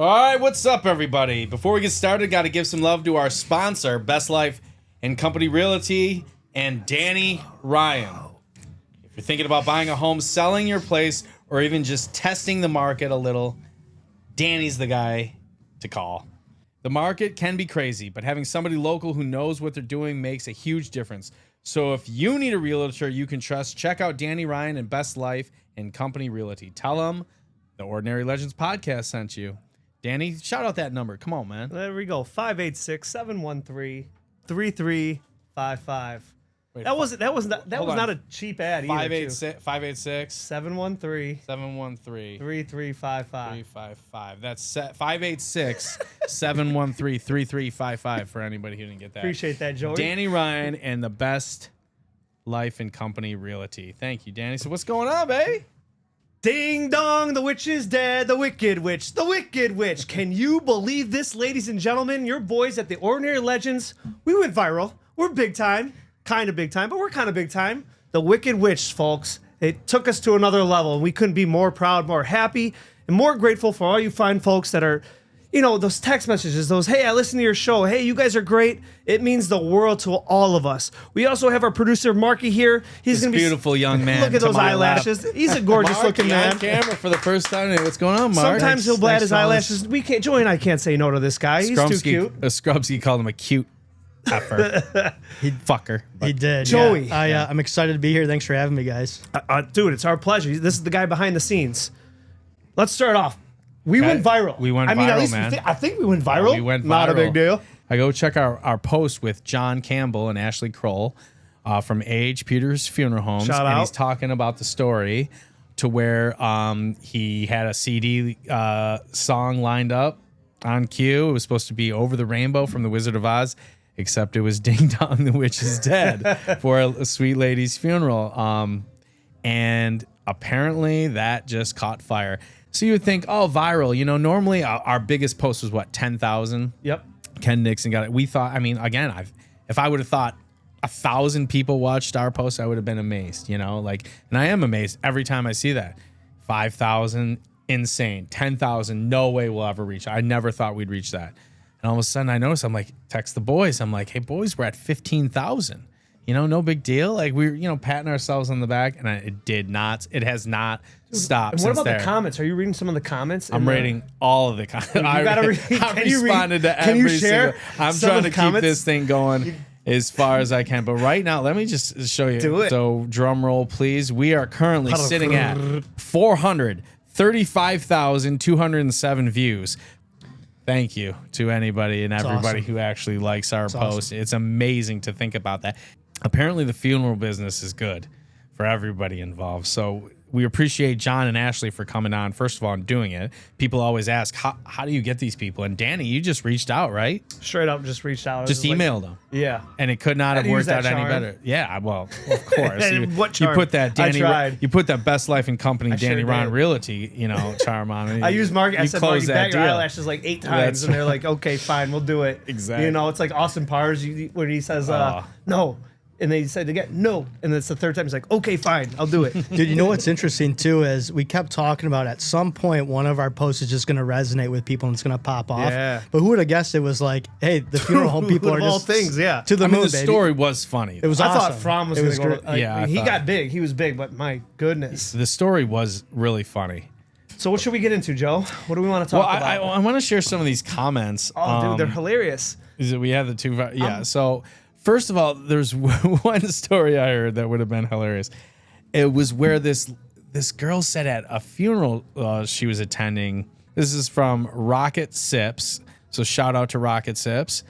All right, what's up, everybody? Before we get started, got to give some love to our sponsor, Best Life and Company Realty, and Danny Ryan. If you're thinking about buying a home, selling your place, or even just testing the market a little, Danny's the guy to call. The market can be crazy, but having somebody local who knows what they're doing makes a huge difference. So if you need a realtor you can trust, check out Danny Ryan and Best Life and Company Realty. Tell them the Ordinary Legends podcast sent you. Danny, shout out that number. Come on, man. There we go. 586-713-3355. That was not a cheap ad either. 586 713 713 3355. 355. That's 586 713 3355 for anybody who didn't get that. Appreciate that, Joey. Danny Ryan and the Best Life and Company Realty. Thank you, Danny. So what's going on, babe? Ding dong, the witch is dead. The wicked witch. The wicked witch. Can you believe this, ladies and gentlemen? Your boys at the Ordinary Legends, we went viral. We're big time. Kind of big time, but we're kind of big time. The wicked witch, folks. It took us to another level. We couldn't be more proud, more happy, and more grateful for all you fine folks that are, you know, those text messages, those, hey, I listened to your show. Hey, you guys are great. It means the world to all of us. We also have our producer, Marky, here. He's going to be beautiful young man. Look at those eyelashes. He's a gorgeous looking man. On camera for the first time. What's going on, Mark? Sometimes he'll blad his eyelashes. We can't. Joey and I can't say no to this guy. He's too cute. Scrubsky called him a cute effer. He'd fucker. He did. Joey. Yeah. I'm excited to be here. Thanks for having me, guys. Dude, it's our pleasure. This is the guy behind the scenes. Let's start off. We went viral. We went viral, at least man. I think we went viral. We went viral. Not a big deal. I go check our post with John Campbell and Ashley Kroll from A.H. Peters Funeral Homes. Shout out. And he's talking about the story to where he had a CD song lined up on cue. It was supposed to be Over the Rainbow from The Wizard of Oz, except it was Ding Dong, the Witch is Dead for a sweet lady's funeral. And apparently that just caught fire. So you would think, oh, viral. You know, normally our biggest post was what, 10,000? Yep. Ken Nixon got it. We thought, I mean, again, if I would have thought 1,000 people watched our post, I would have been amazed, you know, like, and I am amazed every time I see that. 5,000, insane. 10,000, no way we'll ever reach. I never thought we'd reach that. And all of a sudden I noticed, I'm like, text the boys. I'm like, hey, boys, we're at 15,000. You know, no big deal. Like, we're, you know, patting ourselves on the back, and it has not stopped. And what about the comments? Are you reading some of the comments? I'm reading all of the comments. I've responded to every single. I'm trying to keep this thing going as far as I can. But right now, let me just show you. Do it. So, drum roll, please. We are currently sitting at 435,207 views. Thank you to anybody and everybody who actually likes our post. Awesome. It's amazing to think about that. Apparently, the funeral business is good for everybody involved. So we appreciate John and Ashley for coming on, first of all, and doing it. People always ask, how do you get these people? And Danny, you just reached out, right? Straight up just reached out. Just emailed them. Yeah. And it could not have worked out any better. Yeah, well, of course. you put that Danny, you put that Best Life and Company Danny Ryan Realty, you know, charm on it. I used Mark. I said, Mark, you bat your eyelashes like 8 times, and they're like, okay, fine, we'll do it. Exactly. You know, it's like Austin Powers when he says, no. And they said again, no. And it's the third time. He's like, okay, fine, I'll do it. Dude, you know what's interesting, too, is we kept talking about at some point one of our posts is just going to resonate with people and it's going to pop off. Yeah. But who would have guessed it was like, hey, the funeral home people are just things, yeah. to the moon, the baby. story was funny. It was I awesome. thought Fromm was going to go. Like, yeah, he got big. He was big, but my goodness. The story was really funny. So what should we get into, Joe? What do we want to talk about? I want to share some of these comments. Oh, dude, they're hilarious. Is it we have the two? Yeah. So first of all, there's one story I heard that would have been hilarious. It was where this girl said at a funeral she was attending. This is from Rocket Sips. So shout out to Rocket Sips.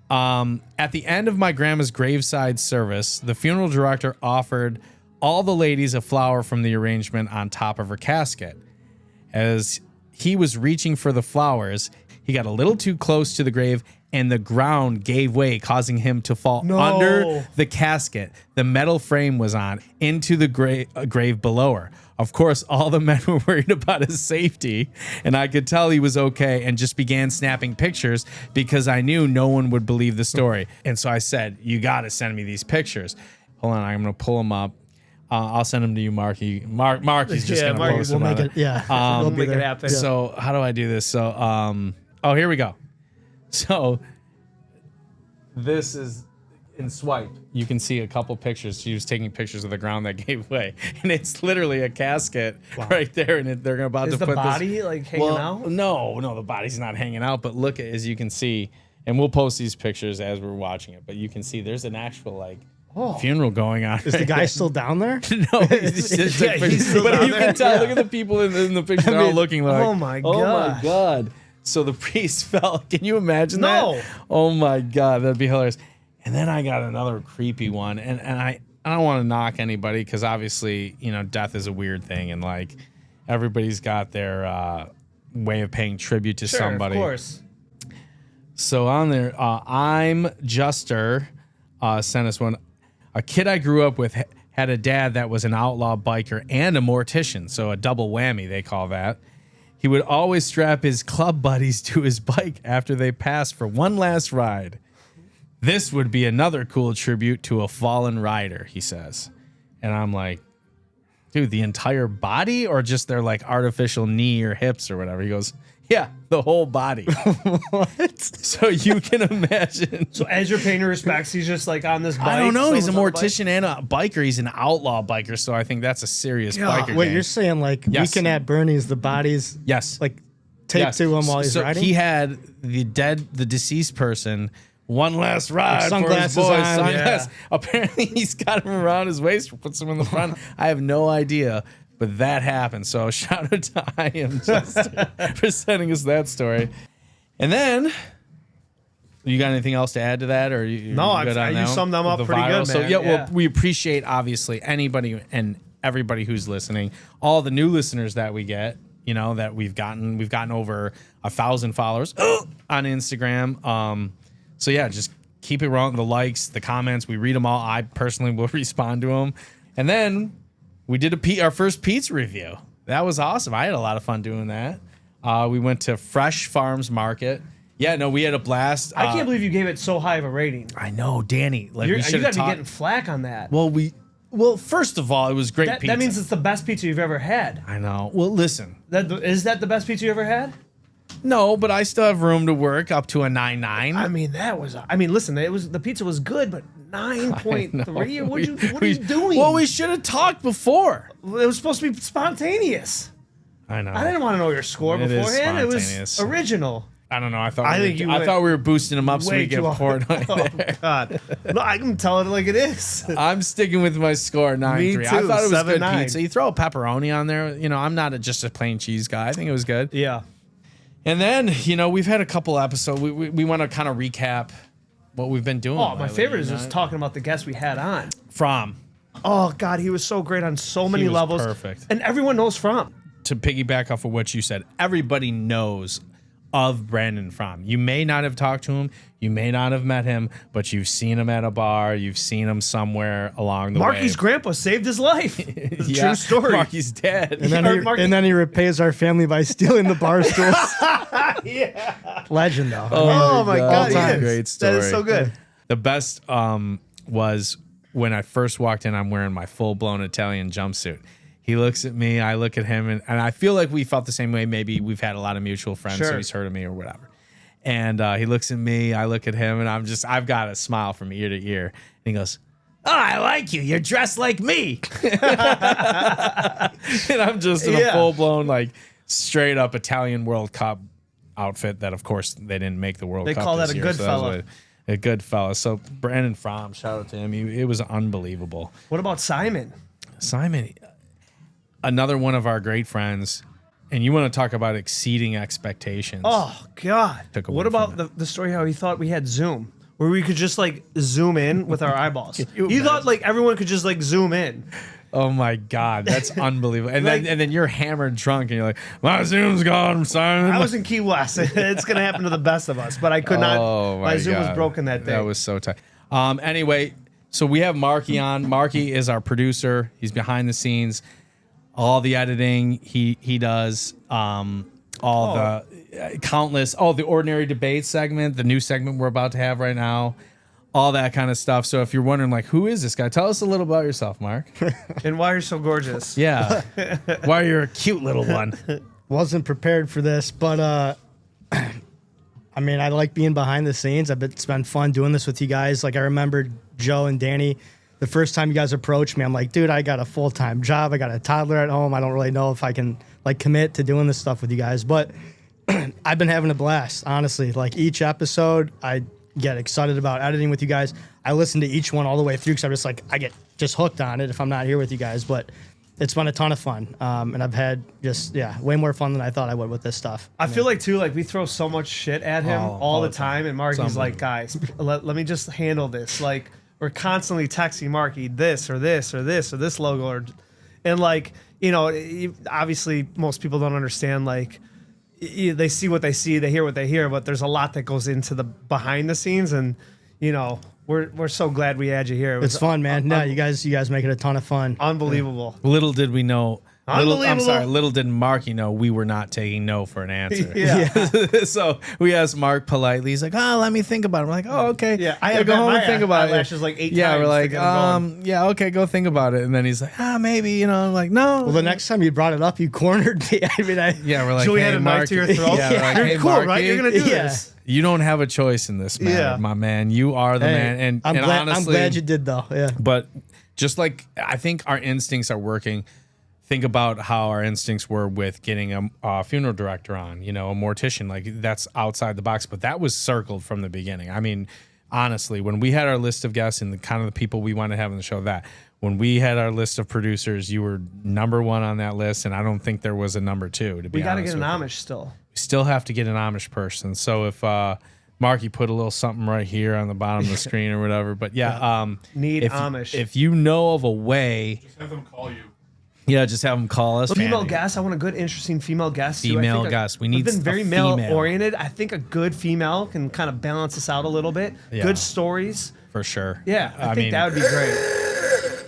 At the end of my grandma's graveside service, the funeral director offered all the ladies a flower from the arrangement on top of her casket. As he was reaching for the flowers, he got a little too close to the grave and the ground gave way, causing him to fall under the casket the metal frame was on into the grave below her. Of course, all the men were worried about his safety, and I could tell he was okay and just began snapping pictures because I knew no one would believe the story. And so I said, you got to send me these pictures. Hold on, I'm going to pull them up. I'll send them to you, Marky. Marky's just gonna Marky, post We'll them make on it. Yeah. We'll We'll be make it there. happen. So how do I do this? So here we go. So this is in swipe. You can see a couple pictures. She was taking pictures of the ground that gave way, and it's literally a casket right there. And they're about Is to the put body this. like hanging out? No, the body's not hanging out. But look, as you can see, and we'll post these pictures as we're watching it. But you can see there's an actual funeral going on. Is the guy still down there? No, he's just Yeah, he's still but down you there. can tell. Look at the people in the picture. They're all looking like, oh my oh my gosh. god. So the priest fell. Can you imagine No. that? Oh my god, that'd be hilarious. And then I got another creepy one, and I don't want to knock anybody because obviously death is a weird thing, and like everybody's got their way of paying tribute to somebody. Of course. So on there, I'm Juster sent us one. A kid I grew up with had a dad that was an outlaw biker and a mortician, so a double whammy, they call that. He would always strap his club buddies to his bike after they passed for one last ride. This would be another cool tribute to a fallen rider, he says. And I'm like, dude, the entire body or just their like artificial knee or hips or whatever? He goes, yeah, the whole body. What? So you can imagine. So as you're paying your respects, he's just like on this bike. I don't know. He's a someone's on the mortician and a biker. He's an outlaw biker, so I think that's a serious biker. Wait, gang. you're saying like Yes. Weekend at Bernie's, the bodies Yes. like taped Yes. to him while he's so riding? he had the deceased person, one last ride sunglasses for his boys. on. Sunglasses. Yeah. Apparently, he's got him around his waist, puts him in the front. I have no idea, but that happened. So shout out to I Am Justin for sending us that story. And then, you got anything else to add to that, or you? No, you good on you that summed one? them up The pretty good, So man. yeah, Yeah. well, we appreciate obviously anybody and everybody who's listening, all the new listeners that we get. That we've gotten over 1,000 followers on Instagram. So yeah, just keep it rolling. The likes, the comments, we read them all. I personally will respond to them. And then we did our first pizza review. That was awesome. I had a lot of fun doing that. We went to Fresh Farms Market. Yeah, no, we had a blast. I can't believe you gave it so high of a rating. I know, Danny. Like we You should got have to be talked. getting flack on that. Well, first of all, it was great pizza. That means it's the best pizza you've ever had. I know. Well, listen. Is that the best pizza you ever had? No, but I still have room to work up to a 9.9. I mean, listen, the pizza was good, but 9.3. What are you doing? Well, we should have talked before. It was supposed to be spontaneous. I know. I didn't want to know your score It is beforehand. It was spontaneous. original. I don't know. I think you went thought we were boosting them up so way we get too poured on Oh there. God! No, I can tell it like it is. I'm sticking with my score 9-3. Me I too, thought it was good 7-9. pizza. You throw a pepperoni on there. I'm not just a plain cheese guy. I think it was good. Yeah. And then we've had a couple episodes. We want to kind of recap what we've been doing. Oh, my lately, favorite is just talking about the guests we had on. From Oh God, he was so great on so many was levels. perfect. And everyone knows From. to piggyback off of what you said, everybody knows of Brandon Fromm. You may not have talked to him, you may not have met him, but you've seen him at a bar, you've seen him somewhere along the Marky's way. grandpa saved his life. It's a Yeah, true story. Marky's dead. and then he repays our family by stealing the bar stools. Yeah. Legend though. Oh my God, he All-time is. great story. That is so good. The best was when I first walked in, I'm wearing my full-blown Italian jumpsuit. He looks at me, I look at him, and I feel like we felt the same way. Maybe we've had a lot of mutual friends, so Sure. he's heard of me or whatever. And he looks at me, I look at him, and I've got a smile from ear to ear. And he goes, "Oh, I like you. You're dressed like me." And I'm just in a Yeah. full-blown, like, straight-up Italian World Cup outfit that, of course, they didn't make the World They Cup call this that a year, good so that was fella. a good fella. So Brandon Fromm, shout out to him. It was unbelievable. What about Simon? Simon, another one of our great friends, and you want to talk about exceeding expectations. Oh God! Took away What about from the story how he thought we had Zoom, where we could just like zoom in with our eyeballs? you He thought like everyone could just like zoom in. Oh my God, that's unbelievable. And Like- then you're hammered drunk, and you're like, "My Zoom's gone, Simon." I was in Key West. It's gonna happen to the best of us, but I could not. Oh My Zoom was God. broken that day. That was so tight. Anyway, so we have Marky on. Marky is our producer. He's behind the scenes. All the editing he does. All the countless. Oh, the ordinary debate segment, the new segment we're about to have right now. all that kind of stuff. So if you're wondering, like, who is this guy? Tell us a little about yourself, Mark. And why you're so gorgeous. Yeah. Why you're a cute little one. Wasn't prepared for this, but I mean, I like being behind the scenes. It's been fun doing this with you guys. Like, I remember Joe and Danny, the first time you guys approached me, I'm like, dude, I got a full-time job. I got a toddler at home. I don't really know if I can, like, commit to doing this stuff with you guys. But I've been having a blast, honestly. Like, each episode, I get excited about editing with you guys. I listen to each one all the way through because I'm just like, I get just hooked on it if I'm not here with you guys. But it's been a ton of fun. And I've had way more fun than I thought I would with this stuff. I feel like, too, like, we throw so much shit at him all the time. And Marky's like, guys, let me just handle this. Like, we're constantly texting Marky this or this or this or this logo. And, like, you know, obviously most people don't understand, like, they see what they see, they hear what they hear, but there's a lot that goes into the behind the scenes. And, you know, we're so glad we had you here. It's fun, man. No, you guys make it a ton of fun. Unbelievable. Little did we know. Unbelievable. Little did Marky know we were not taking no for an answer. Yeah. So we asked Mark politely. He's like, "Oh, let me think about it." We're like, "Oh, okay." Yeah, I go had home and think about it. eyelashes like 8 Yeah, times. we're like, to get 'em going. yeah, okay, go think about it. And then he's like, maybe, you know. I'm like, no. Well, the next time you brought it up, you cornered me. I mean, yeah, we're like, So we hey, had a knife Marky. to your throat. Yeah, we're like, You're hey, cool, Marky, right? You're gonna do Yeah. this. You don't have a choice in this matter, Yeah. my man. You are the Hey, man. And I'm glad. honestly, I'm glad you did, though. Yeah. but just like I think our instincts are working. Think about how our instincts were with getting a funeral director on, you know, a mortician. Like, that's outside the box, but that was circled from the beginning. I mean, honestly, when we had our list of guests and the kind of the people we wanted to have on the show, when we had our list of producers, you were number one on that list, and I don't think there was a number two. To be We got to honest get an with you. Amish still. We still have to get an Amish person. So if Mark, you put a little something right here on the bottom of the screen or whatever. But yeah, Need Amish. If you know of a way, Just have them call you. yeah, just have them call us. Female guest. I want a good, interesting female guest. too. I Female think guest. We we've need been a very female. male oriented. I think a good female can kind of balance us out a little bit. Yeah. Good stories. For sure. Yeah, I think that would be great.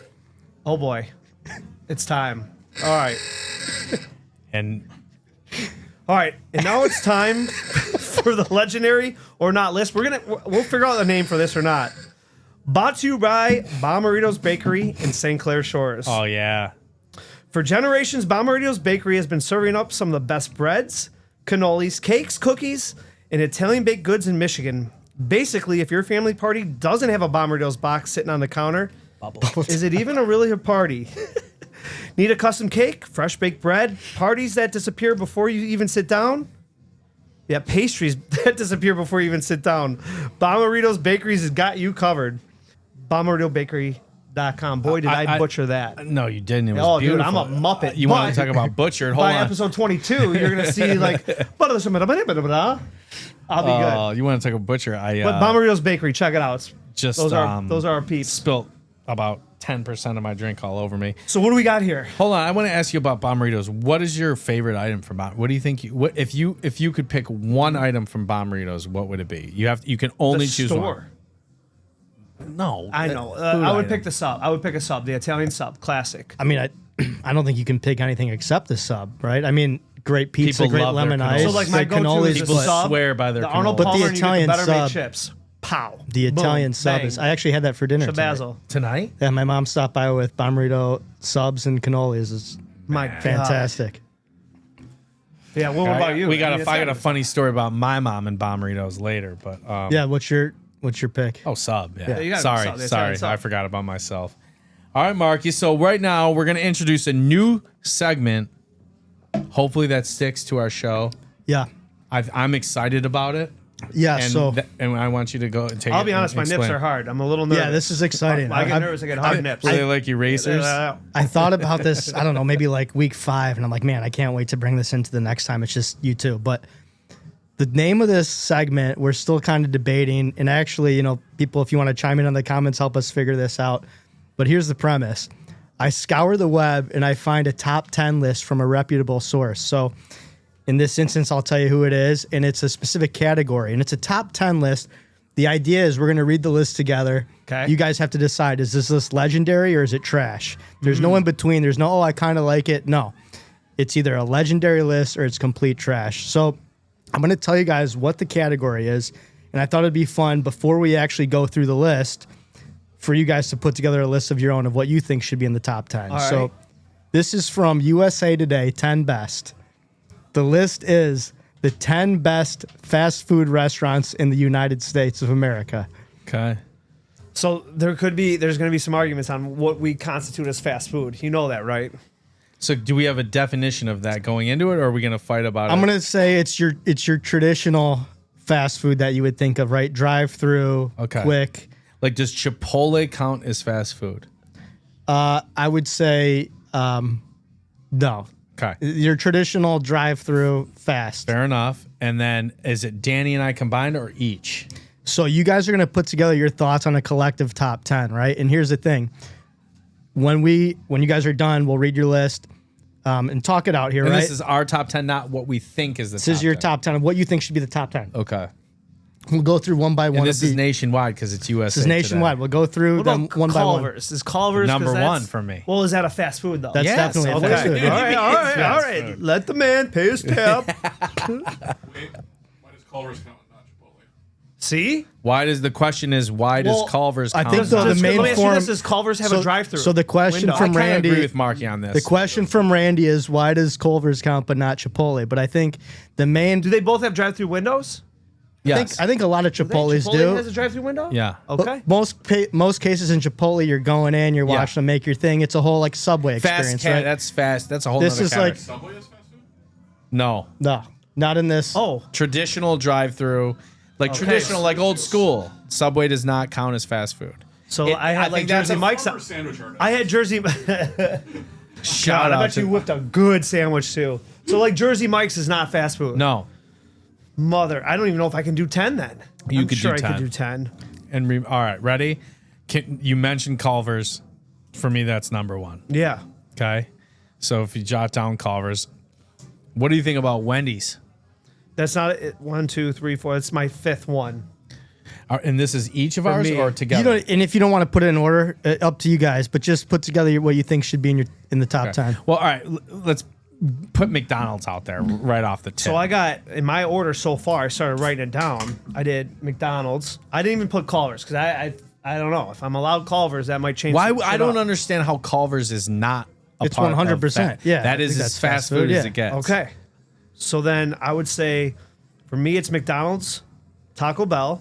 Oh boy, it's time. All right, And all right, and now it's time for the legendary or not list. We'll figure out the name for this or not. Brought to you by Bomarito's Bakery in St. Clair Shores. oh yeah, For generations, Bomarito's Bakery has been serving up some of the best breads, cannolis, cakes, cookies, and Italian baked goods in Michigan. Basically, if your family party doesn't have a Bomarito's box sitting on the counter, is it even really a party? Need a custom cake, fresh baked bread, parties that disappear before you even sit down? Yeah, pastries that disappear before you even sit down. Bomarito's Bakeries has got you covered. BomaritoBakery.com. Boy, did I butcher that. no, you didn't. It was Oh, dude, beautiful. I'm a Muppet. You want But to talk about butchered? Hold by on. episode 22, you're going to see, like, I'll be Oh, good. you want to talk a butcher? But Bomarito's Bakery, check it out. just Those are our peeps. spilt about 10% of my drink all over me. So what do we got here? Hold on, I want to ask you about Bomarito's. What is your favorite item from What do you think? What if you could pick one item from Bomarito's? What would it be? You can only The choose store. one. No, I know. food I would item. pick the sub. I would pick a sub, the Italian sub, classic. I mean, I don't think you can pick anything except the sub, right? I mean, great pizza, People great love their lemon cannolis. ice, So, like, my great go-to is cannolis, the People but sub, swear by their the Arnold cannoli. But the Palmer, and you get Italian the better made sub- chips. Pow. the Italian Boom, sub bang. is. I actually had that for dinner tonight. Shabazzle. tonight. Yeah, my mom stopped by with Bomarito subs and cannolis. It's My God. fantastic. Yeah, what about you? I got it's a not- funny story about my mom and Bomarito's later, but Yeah, what's your pick? Oh, sub. Yeah. you gotta Sorry, sub, the sorry. Italian sub. I forgot about myself. All right, Marky. So right now we're gonna introduce a new segment. Hopefully that sticks to our show. Yeah, I'm excited about it. yeah. And so and I want you to go and take. I'll it be honest, and my nips explain. are hard. I'm a little nervous. yeah, this is exciting. I get nervous. I get hard nips. Are they like erasers? I thought about this, I don't know, maybe like week 5, and I'm like, man, I can't wait to bring this into the next time. It's just you two. But the name of this segment, we're still kind of debating. And actually, you know, people, if you want to chime in on the comments, help us figure this out. But here's the premise. I scour the web and I find a top 10 list from a reputable source. So in this instance, I'll tell you who it is, and it's a specific category, and it's a top 10 list. The idea is we're going to read the list together. Okay. You guys have to decide, is this list legendary or is it trash? There's no in between. There's no, oh, I kind of like it. No. It's either a legendary list or it's complete trash. So I'm going to tell you guys what the category is, And I thought it'd be fun before we actually go through the list for you guys to put together a list of your own of what you think should be in the top 10. All So right. this is from USA Today, 10 best. The list is the 10 best fast food restaurants in the United States of America. Okay. So there's going to be some arguments on what we constitute as fast food. You know that, right? So do we have a definition of that going into it, or are we going to fight about it? I'm gonna say it's your traditional fast food that you would think of, right? Drive through, Okay. quick. Like, does Chipotle count as fast food? I would say no. Okay. Your traditional drive through fast. Fair enough. And then is it Danny and I combined or each? So you guys are gonna put together your thoughts on a collective top 10, right? And here's the thing: when you guys are done, we'll read your list and talk it out here, And right? this is our top 10, not what we think is the This top is your 10. top 10 of what you think should be the top 10. Okay. We'll go through one by one. And this of is the- nationwide because it's USA. This is nationwide. We'll go through What them about one by one. Culver's? Is Culver's 'cause Number that's- one for me. Well, is that a fast food though? That's Yes, definitely a okay. fast food. all right, all right, all fast right. food. Let the man pay his tab. Wait, why does Culver's count, not Chipotle? See? Why does the question is why does Well, Culver's I count? think, though, the Just- main let me ask you form- this: does Culver's have a drive-through? So the question window? from I kind of Randy, agree with Marky on this. the question from Randy is why does Culver's count but not Chipotle? But I think the main, Do they both have drive-through windows? Yes. I think a lot of Chipotle's Chipotle do. has a drive-through window. Yeah. Okay. Most cases in Chipotle, you're going in, you're Yeah. watching them make your thing. It's a whole like Subway Fast experience, cat. right? That's fast. That's a whole This nother is category. like- Subway is fast food? No. No, not in this. Oh, Traditional drive-through, like traditional, like old school. Subway does not count as fast food. so It- I I had think like that's Jersey a Mike's. Culver's sandwich are I had Jersey. Shout God, I out bet to you whipped a good sandwich too. So like Jersey Mike's is not fast food. no. Mother, I don't even know if I can do 10 then. You I'm could do sure I 10. could do 10. And all right, ready? You mentioned Culver's. For me, that's number one. Yeah. Okay. So if you jot down Culver's, what do you think about Wendy's? That's not it. 1, 2, 3, 4. That's my fifth one. And this is each of ours me. or You together? don't, and if you don't want to put it in order, up to you guys. But just put together what you think should be in the top 10. Well, all right. Let's put McDonald's out there right off the tip. So I got in my order so far. I started writing it down. I did McDonald's. I didn't even put Culver's because I don't know if I'm allowed Culver's. That might change. Why? some I shit don't up. understand how Culver's is not. It's part of 100%. that. Yeah, that I is think as that's fast food as yeah. it gets. Okay. So then I would say, for me, it's McDonald's, Taco Bell,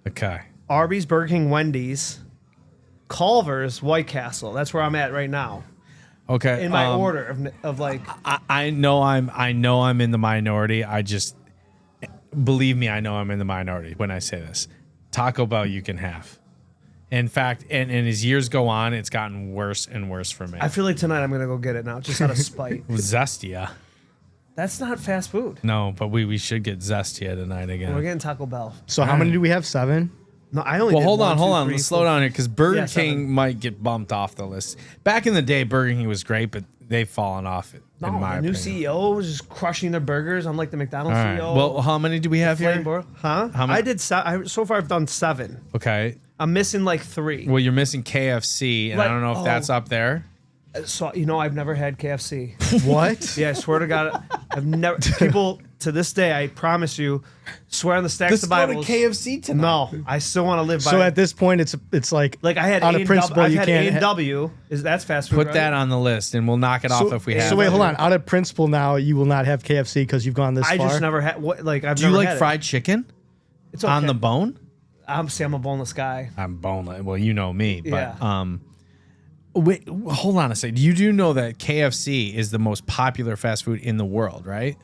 Okay. Arby's, Burger King, Wendy's, Culver's, White Castle. That's where I'm at right now Okay. in my order of like. I know I'm in the minority. I just believe me. I know I'm in the minority when I say this. Taco Bell you can have. In fact, and as years go on, it's gotten worse and worse for me. I feel like tonight I'm gonna go get it now, just out of spite. Zestia. That's not fast food. No, but we should get Zestia tonight again. We're getting Taco Bell. So how many do we have? 7. No, I only. Well, did hold 1, on, 2, hold on. 3, Let's slow 4. down here because Burger Yeah, King 7. might get bumped off the list. Back in the day, Burger King was great, but they've fallen off. No, in my the new opinion. CEO was just crushing their burgers, unlike the McDonald's All right. CEO. Well, how many do we have here? Flameborough. Huh? How many- I did. So far, I've done 7. Okay. I'm missing like 3. Well, you're missing KFC, and Like- I don't know if that's oh. up there. So I've never had KFC. What? Yeah, I swear to God, I've never. People to this day, I promise you, swear on the stacks Let's of go Bibles. to KFC tonight. No, I still want to live by. So at this point, it's like like I had out A of and principle, W. I've you had can't A and ha- W. Is that's fast food? Put right? that on the list, and we'll knock it off if we have. So wait, it. hold on. Out of principle, now you will not have KFC because you've gone this I far. just never had. What like I've Do you never like had fried chicken It. It's okay. on the bone? I'm a boneless guy. I'm boneless. Well, you know me, but Yeah. wait, hold on a second. You do know that KFC is the most popular fast food in the world, right?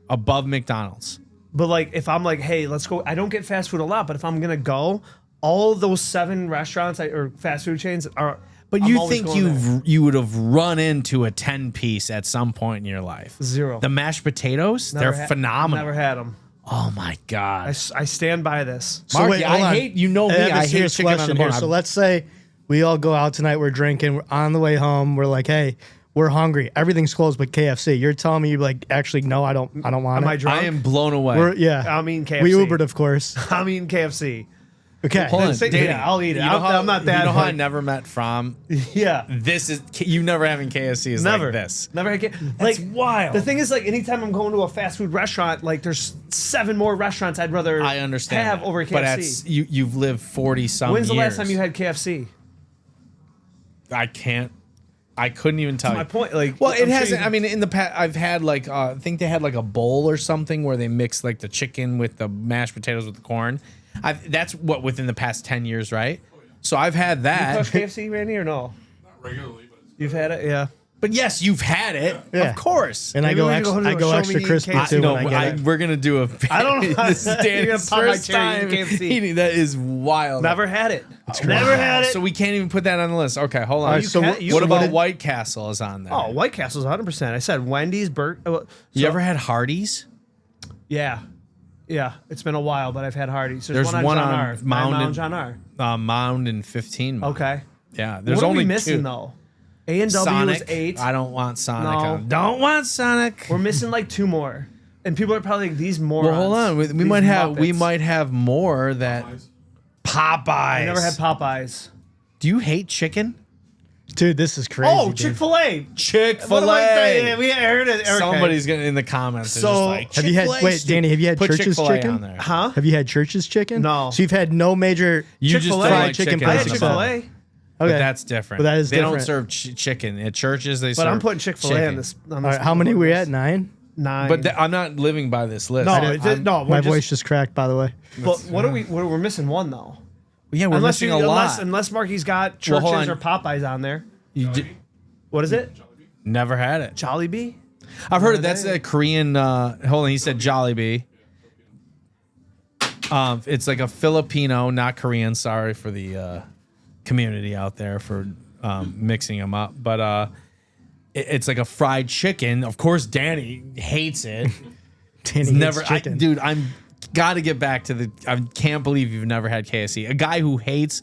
Above McDonald's. But like, if I'm like, hey, let's go. I don't get fast food a lot, but if I'm gonna go, all those 7 restaurants or fast food chains are. But I'm you always think going there. you would have run into a 10-piece at some point in your life? 0. The mashed potatoes, Never they're phenomenal. Never had them. Oh my god. I stand by this. So Mark, wait, I hold on. hate- you know me, have a I hate serious chicken on question the here. bone. So let's say we all go out tonight. We're drinking. We're on the way home. We're like, hey, we're hungry. Everything's closed but KFC. You're telling me, like, actually, no, I don't want Am it. I drunk? I am blown away. We're, yeah. I'm eating KFC. We Ubered, of course. I'm eating KFC. Okay. Hold on, Say- Danny, yeah, I'll eat it. You know I'm not that You know how I like- never met From? Yeah. This is you never having KFC is Never. like this. Never had That's like wild. The thing is, like, anytime I'm going to a fast food restaurant, like, there's 7 more restaurants I'd rather I understand have that, over KFC. but that's you've lived 40 some When's the years. last time you had KFC? I couldn't even tell My you. point, like, Well, it I'm sure hasn't. you- I mean, in the past, I've had like I think they had like a bowl or something where they mixed like the chicken with the mashed potatoes with the corn. That's what within the past 10 years, right? So I've had You that. crush KFC, Randy, or no? Not regularly, but it's You've had it, yeah. But yes, you've had it, Yeah. of course. And I Maybe go we extra, go to I a go show extra me crispy KFC. too No, when I get it. we're gonna do a. I don't know. This is You're Dan's gonna pop my first cherry in time KFC. eating. That is wild. Never had it. Never had it. So we can't even put that on the list. Okay, hold on. All right, so can't- what, you- what so about did- White Castle is on there? Oh, White Castle's 100%. I said Wendy's, You ever had Hardee's? Yeah. Yeah. It's been a while, but I've had Hardee's. There's one one John on R. Mound Mount and- John R. Mound and 15. Mile. Okay. Yeah, there's What are only we missing, two. though? A&W Sonic. was 8. I don't want Sonic. No. on. Don't want Sonic. We're missing like 2 more. And people are probably like, these morons. Well, hold on. We these might have Muppets. more that Popeyes. Popeyes. I never had Popeyes. Do you hate chicken? dude, this is crazy. Oh, dude. Chick-fil-A. Chick-fil-A. Yeah, we heard it. Okay. Somebody's getting in the comments. They're So- just like, Have you had? Chick-fil-A Wait, Danny, have you had Put Church's Chick-fil-A chicken? on there. Huh? Have you had Church's chicken? No. So you've had no major. You just Chick-fil-A? don't Fried like chicken chicken. I place had except- Chick-fil-A. But Okay. that's different. But that is they don't different. serve chicken at churches. They But serve I'm putting Chick-fil-A on chicken. this. All right, how many were we at? 9. 9. But I'm not living by this list. no, I'm- no. My We're voice just, just cracked, by the way. but what are we? We're missing one though. yeah, we're missing a lot. Unless Marky's got Well, Church's hold on. or Popeyes on there. You What is it? never had it. Jollibee. I've heard are that's they? a Korean. Hold on, he said Jollibee. It's like a Filipino, not Korean. Sorry for the community out there for mixing them up, but it's like a fried chicken. Of course, Danny hates it. Danny It's hates never, chicken. dude. I'm got to get back to the. I can't believe you've never had KFC. A guy who hates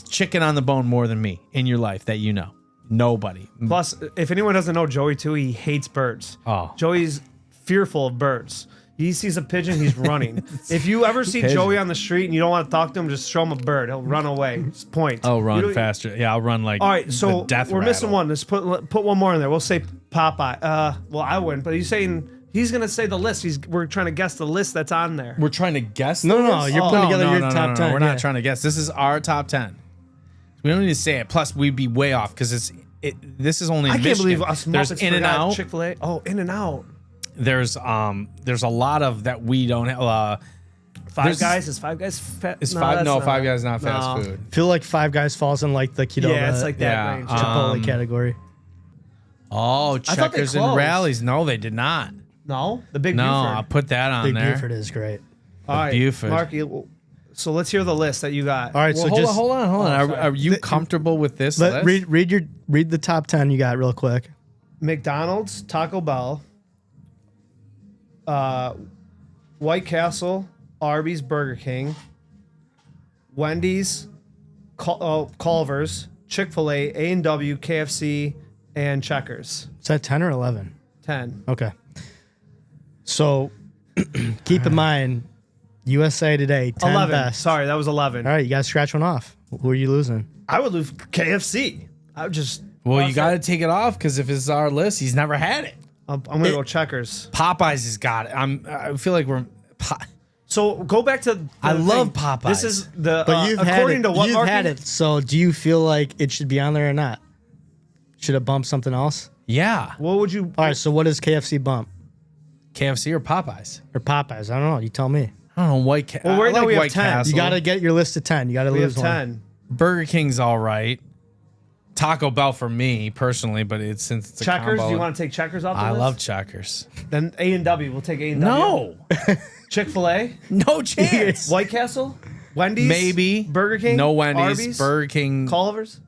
chicken on the bone more than me in your life that you know. Nobody. Plus, if anyone doesn't know Joey too, he hates birds. Oh. Joey's fearful of birds. He sees a pigeon, he's running. If you ever see Pigeon. Joey on the street and you don't want to talk to him, just show him a bird. He'll run away. Just point. Oh, You run don't- faster. Yeah, I'll run like. All right, so the death we're missing rattle. one. Let's put one more in there. We'll say Popeye. Well, I wouldn't, but he's saying he's gonna say the list. We're trying to guess the list that's on there. We're trying to guess. No, the no, list? you're putting together your top 10, We're yeah. not trying to guess. This is our top 10. We don't need to say it. Plus, we'd be way off because this is only. I in can't believe Michigan. us There's Muppets In and forgot Out. Chick-fil-A. Oh, In and Out. There's a lot of that we don't have. Five There's- Guys is Five Guys. Is no, Five? that's No, not- Five Guys not fast no. food. I feel like Five Guys falls in like the Qdoba Yeah, it's like that Yeah, range. Chipotle category. Oh, thought they Checkers and closed. Rallies. No, they did not. No, the Big No, Buford. I'll put that on Big there. Buford is great. All right, Buford. Marky. So let's hear the list that you got. All right, Well, so hold just on, hold on, hold on. sorry. Are you comfortable with this list? read the top 10 you got real quick. McDonald's, Taco Bell, White Castle, Arby's, Burger King, Wendy's, Culver's, Chick-fil-A, A&W, KFC, and Checkers. Is that 10 or 11? 10. Okay. So keep in mind, USA Today, 10 11. best. Sorry, that was 11. All right, you got to scratch one off. Who are you losing? I would lose KFC. I would just. Well, you got to take it off because if it's our list, he's never had it. I'm going to go Checkers. Popeyes has got it. I feel like we're. So go back to. I the love thing. Popeyes. This is the. But you've had according it. to what You've Marky? had it. So do you feel like it should be on there or not? Should it bump something else? Yeah, What would you? All right, so what does KFC bump? KFC or Popeyes? Or Popeyes? I don't know. You tell me. I don't know. White Castle. Well, right now we have White 10. Castle. You got to get your list of 10. You got to We have lose one. 10. Burger King's all right. Taco Bell for me personally, but since it's a Checkers. combo, Do you want to take Checkers off the I list? love Checkers. Then A&W. We'll take A&W. No, Chick-fil-A. no chance. White Castle. Wendy's. Maybe Burger King. No Wendy's. Arby's, Burger King. Culver's.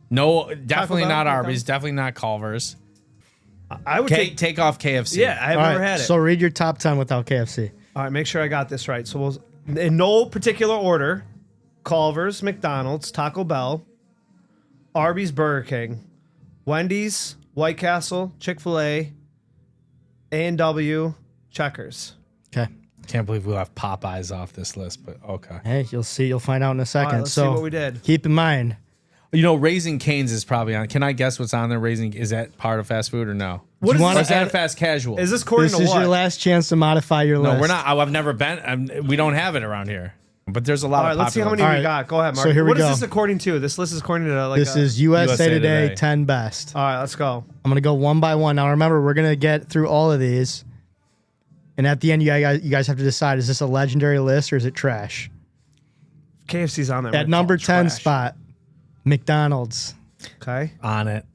No, definitely Bell, not Taco Arby's. Bell? Definitely not Culver's. I would Take off KFC. Yeah, I've All never right, had it. so read your top 10 without KFC. All right, make sure I got this right. So we'll, in no particular order: Culver's, McDonald's, Taco Bell, Arby's, Burger King, Wendy's, White Castle, Chick-fil-A, A&W, Checkers. Okay. Can't believe we'll have Popeyes off this list, but okay. Hey, you'll see. You'll find out in a second. let's so see what we did. Keep in mind, You know, Raising Cane's is probably on. Can I guess what's on there? Is that part of fast food or no? What is you wanna Or is that a add- fast casual? Is this according this to is what? your last chance to modify your list. no, we're not. I've never been. We don't have it around here. But there's a lot All right, of let's see how popular many All we right. got. Go ahead, Mark. So here we What is go. this according to? This list is according to like. This is USA, USA Today, Today. 10 best. All right, let's go. I'm gonna go one by one. Now remember, we're gonna get through all of these, and at the end, you guys have to decide: is this a legendary list or is it trash? KFC's on there. At number 10 spot, McDonald's. Okay. on it.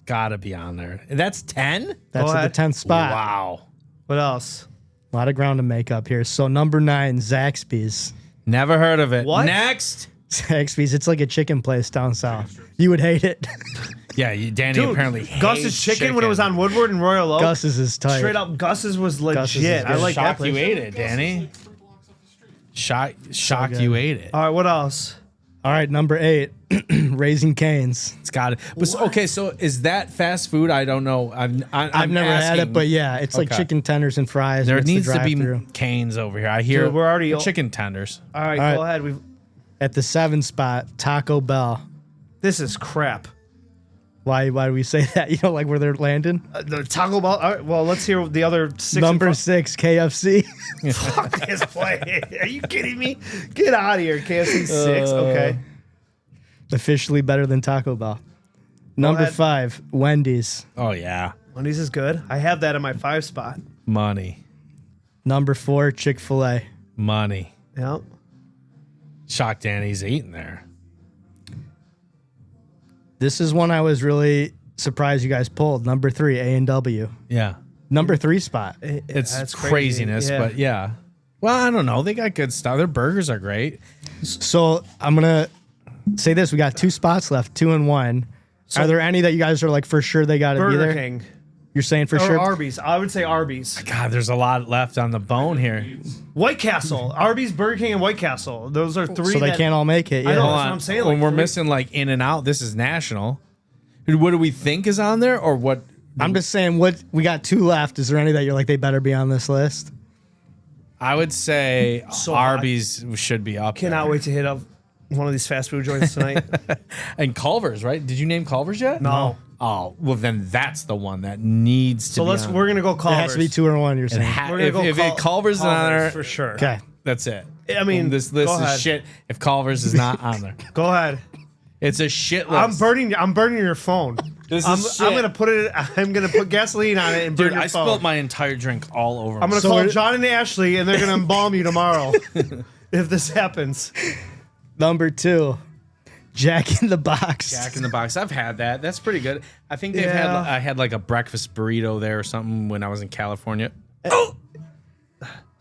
Gotta be on there. That's 10? That's at ahead. the 10th spot. Wow. What else? A lot of ground to make up here. So number 9, Zaxby's. Never heard of it. What? Next. Zaxby's. It's like a chicken place down south. You would hate it. Yeah, Danny Dude, apparently hates Gus's chicken when it was on Woodward and Royal Oak. Gus's is tight. Straight up, Gus's was legit. Gus's is I good. like that Shock place. you ate it, Danny. Shocked good. you ate it. All right, what else? All right, number 8, Raising Cane's. It's got it. But okay, so is that fast food? I don't know. I've never had it, but yeah, it's like Okay. chicken tenders and fries. There and it's the needs to be drive-thru. canes over here. I hear Dude, we're already- chicken tenders. All right, All go right. ahead. We've. At the 7th spot, Taco Bell. This is crap. Why do we say that? You know, like where they're landing? The Taco Bell. All right, well, let's hear the other 6. Number 6, KFC. Fuck this place. Are you kidding me? Get out of here. KFC 6. Okay. Officially better than Taco Bell. Number ahead. 5, Wendy's. Oh yeah, Wendy's is good. I have that in my 5 spot. money, Number 4, Chick-fil-A. money. Yep. Shock Danny's eating there. This is one I was really surprised you guys pulled. Number 3, A&W. Yeah, Number 3 spot. it's That's crazy. craziness, Yeah. but yeah. Well, I don't know. They got good stuff. Their burgers are great. So I'm going to say this. We got 2 spots left, 2 and 1. Are there any that you guys are like for sure they got to be Burger there? King. You're saying for Or sure? Arby's. I would say Arby's. God, there's a lot left on the bone here. White Castle. Arby's, Burger King, and White Castle. Those are 3 So they that- can't all make it. Yeah. I know. Hold That's what on. I'm saying, When like we're 3. missing like In and Out, this is national. What do we think is on there, or what? I'm just saying what we got 2 left. Is there any that you're like they better be on this list? I would say So Arby's should be up. Cannot there. wait to hit up one of these fast food joints tonight. And Culver's, right? Did you name Culver's yet? No. Oh, well then that's the one that needs to. So be on. we're gonna go It has to be Culver's. 2 or 1. You're It saying. ha- We're gonna if go if Cul- Culver's is on Culver's there, for sure. Okay. that's it. I mean, this list go is ahead. shit. If Culver's is not on there, Go ahead. it's a shit list. I'm burning your phone. This I'm is gonna shit. put it. I'm gonna put gasoline on it and burn Dude, your I phone. spilled my entire drink all over. I'm me. gonna So call we're- John and Ashley, and they're gonna embalm you tomorrow if this happens. Number 2, Jack in the Box. Jack in the Box. I've had that. That's pretty good. I think they've had. Yeah. I had like a breakfast burrito there or something when I was in California.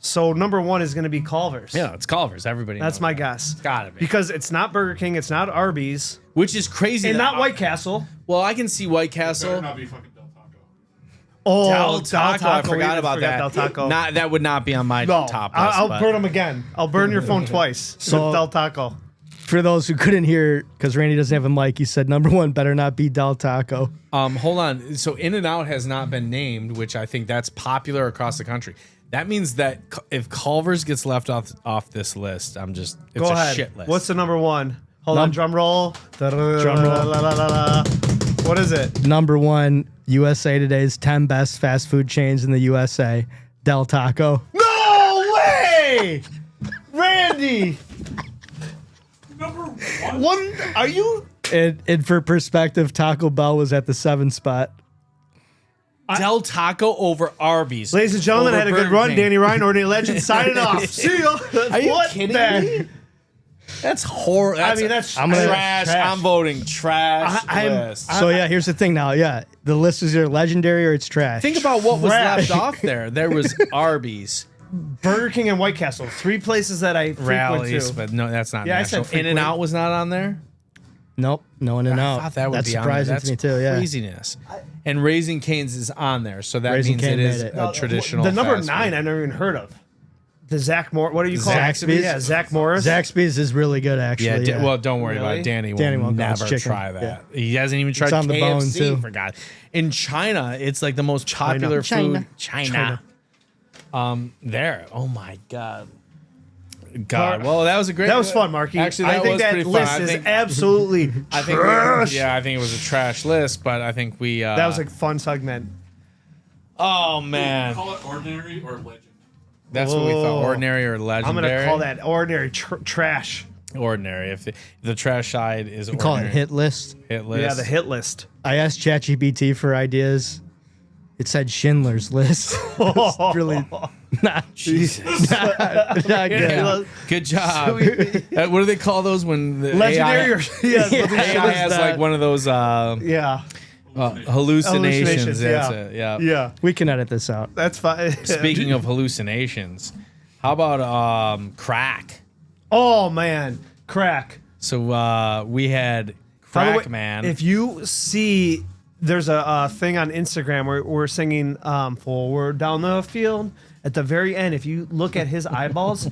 So number 1 is gonna be Culver's. Yeah, it's Culver's. Everybody. That's knows my that. guess. Gotta be. Because it's not Burger King, it's not Arby's, Which is crazy. and that- not White Castle. Well, I can see White Better Castle. not be fucking Del Taco. Oh, Del Taco. I We forgot even about that. Del Taco. Not that would not be on my no, top list. I'll but- burn them again. I'll burn your phone twice So- with Del Taco. For those who couldn't hear, because Randy doesn't have a mic, he said number 1 better not be Del Taco. Hold on. So In and Out has not been named, which I think that's popular across the country. That means that if Culver's gets left off this list, it's Go a ahead. shit list. What's the number 1? Hold on, drum roll. Drum roll. What is it? Number 1, USA Today's 10 best fast food chains in the USA. Del Taco. No way! Randy! Number 1. Are you? And for perspective, Taco Bell was at the 7th spot. Del Taco over Arby's. Ladies and gentlemen, I over had a good Burger run. King. Danny Ryan, Ordinary Legend, signing off. See ya. Are you What kidding the- me? That's horrible. I mean, that's I'm gonna- trash. I'm voting trash list. So yeah, here's the thing now. Yeah, the list is either legendary or it's trash. Think about what was Trash. left off there. There was Arby's, Burger King and White Castle, 3 places that I frequent Rallies, to. but no, that's not Yeah, I national. said In and frequent. Out was not on there. Nope, no In and I Out. thought that would That's be on there. surprising That's to me too. Yeah, craziness. And Raising Cane's is on there, so that Raising means Cane it is made it. a traditional. The number fast 9 food. I've never even heard of. The Zach Morris. What do you call Zaxby's? it? Yeah, Zach Morris. Zaxby's is really good actually. Yeah, Yeah, well, don't worry about Really? it. Danny will Danny won't go. It's never chicken. try that. He hasn't even tried It's on the bone, KFC. too. For God, in China, it's like the most popular China. food. China. There. Oh my God. Well, that was a great. That was fun, Marky. Actually, I that think was that pretty fun. list I is think, absolutely I think trash. I think it was a trash list, but I think we. That was a fun segment. Oh man, Call it ordinary or legend. that's what we thought. Whoa. Ordinary or I'm legendary. gonna call that ordinary trash. Ordinary. If the trash side is You call it ordinary. hit list. Hit list. Yeah, the hit list. I asked ChatGPT for ideas. It said Schindler's List. It's really not, not good. Yeah. Good job. What do they call those when the Legendary AI, or AI has like one of those yeah. hallucinations. That's yeah. it. Yeah. Yeah, We can edit this out. that's fine. Speaking of hallucinations, how about crack? Oh man, crack. So we had By the way, Crack Man. If you see, there's a thing on Instagram where we're singing "Forward Down the Field." At the very end, if you look at his eyeballs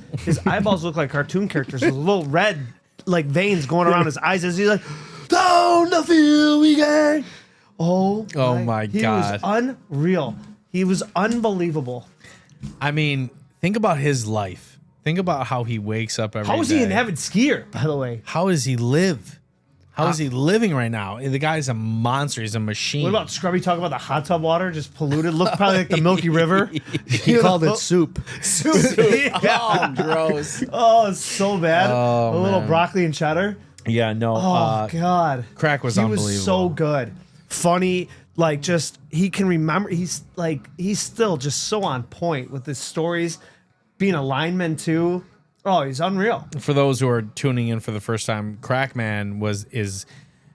look like cartoon characters with little red like veins going around his eyes as he's like, "Down the field we go." Oh my He God. was unreal. He was unbelievable. I mean, think about his life. Think about how he wakes up every day. How is he an avid skier, by the way? How does he live? How is he living right now? The guy's a monster. He's a machine. What about Scrubby talking about the hot tub water just polluted? Looked probably like the Milky River. He called it soup. Oh, gross. Oh, it's so bad. Oh, a little man. broccoli and cheddar. Yeah, no. Oh God, Crack was he unbelievable. was so good, funny. Like just he can remember. He's still just so on point with his stories. Being a lineman too. Oh, he's unreal. For those who are tuning in for the first time, Crackman is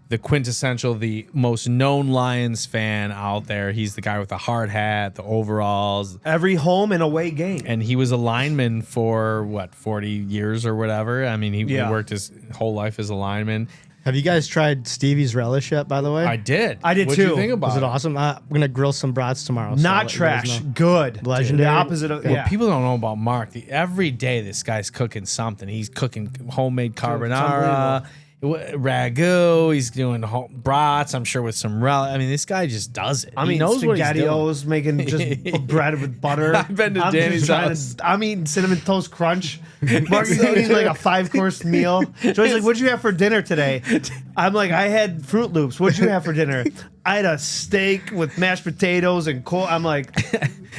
the quintessential, the most known Lions fan out there. He's the guy with the hard hat, the overalls, Every home and away game. and he was a lineman for what 40 years or whatever. I mean, he worked his whole life as a lineman. Have you guys tried Stevie's relish yet, by the way? I did. I did What'd you too. think about Was it awesome? I'm going to grill some brats tomorrow. so I'll Not let you guys trash. know. Good. Legendary. The opposite of Well, people don't know about Mark. Every day, this guy's cooking something. He's cooking homemade carbonara, ragu. He's doing brats. I'm sure with some relish. I mean, this guy just does it. I'm he eating knows what he's doing. SpaghettiOs, making just bread with butter. I've been to Danny's house. I'm eating cinnamon toast crunch. Marky's eating like a 5-course meal. Joy's like, "What'd you have for dinner today?" I'm like, "I had Fruit Loops." "What'd you have for dinner?" "I had a steak with mashed potatoes and I'm like,